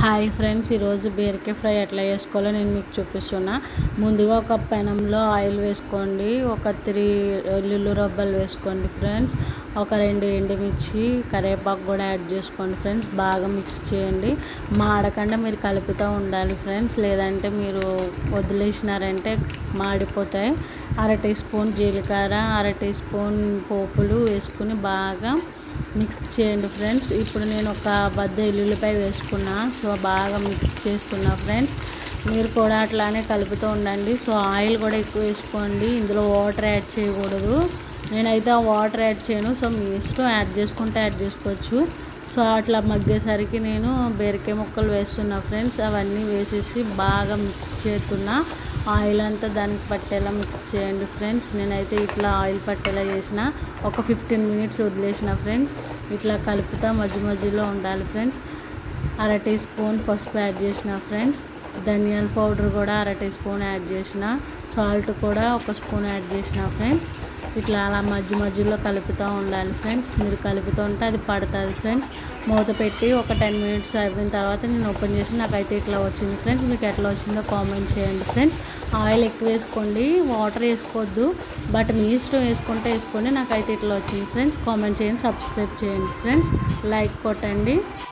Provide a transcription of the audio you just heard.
Hi friends, ఈరోజు బీరకాయ fry ఎట్లా చేసుకోవాలో నేను మీకు చూపిస్తున్నా. ముందుగా ఒక పెనంలో ఆయిల్ వేసుకోండి. ఒక 3 వెల్లుల్లి రబ్బలు వేసుకోండి ఫ్రెండ్స్. ఒక 2 ఎండుమిర్చి, కరివేపాకు కూడా యాడ్ చేసుకోండి ఫ్రెండ్స్. బాగా మిక్స్ చేయండి. మాడకుండా మీరు కలుపుతూ ఉండాలి ఫ్రెండ్స్, లేదంటే మీరు వదిలేసినారంటే మాడిపోతాయి. 1/2 టీ స్పూన్ జీలకర్ర, 1/2 టీ స్పూన్ పోపులు వేసుకుని బాగా మిక్స్ చేయండి ఫ్రెండ్స్. ఇప్పుడు నేను ఒక బద్ద ఎల్లుల్లిపాయ వేసుకున్నా. సో బాగా మిక్స్ చేస్తున్నా ఫ్రెండ్స్. మీరు కూడా అట్లానే కలుపుతూ ఉండండి. సో ఆయిల్ కూడా ఎక్కువ వేసుకోండి. ఇందులో వాటర్ యాడ్ చేయకూడదు. నేనైతే ఆ వాటర్ యాడ్ చేయను. సో మీ ఇష్టం, యాడ్ చేసుకుంటే యాడ్ చేసుకోవచ్చు. సో అట్లా మగ్గేసరికి నేను బీరకాయ ముక్కలు వేస్తున్నా ఫ్రెండ్స్. అవన్నీ వేసేసి బాగా మిక్స్ చేస్తున్నా. ఆయిల్ అంతా దానికి పట్టేలా మిక్స్ చేయండి ఫ్రెండ్స్. నేనైతే ఇట్లా ఆయిల్ పట్టేలా చేసిన. ఒక 15 మినిట్స్ వదిలేసిన ఫ్రెండ్స్. ఇట్లా కలుపుతా మధ్య మధ్యలో ఉండాలి ఫ్రెండ్స్. 1/2 టీ స్పూన్ పసుపు యాడ్ చేసిన ఫ్రెండ్స్. ధనియాల పౌడర్ కూడా 1/2 టీ స్పూన్ యాడ్ చేసిన. సాల్ట్ కూడా 1 స్పూన్ యాడ్ చేసిన ఫ్రెండ్స్. ఇట్లా అలా మధ్య మధ్యలో కలుపుతూ ఉండాలి ఫ్రెండ్స్. మీరు కలుపుతూ ఉంటే అది పడుతుంది ఫ్రెండ్స్. మూత పెట్టి ఒక 10 మినిట్స్ అయిపోయిన తర్వాత నేను ఓపెన్ చేసి నాకైతే ఇట్లా వచ్చింది ఫ్రెండ్స్. మీకు ఎట్లా వచ్చిందో కామెంట్ చేయండి ఫ్రెండ్స్. ఆయిల్ ఎక్కువ వేసుకోండి, వాటర్ వేసుకోవద్దు. బట్ మీ ఇష్టం, వేసుకుంటే వేసుకోండి. నాకైతే ఇట్లా వచ్చింది ఫ్రెండ్స్. కామెంట్ చేయండి, సబ్స్క్రైబ్ చేయండి ఫ్రెండ్స్, లైక్ కొట్టండి.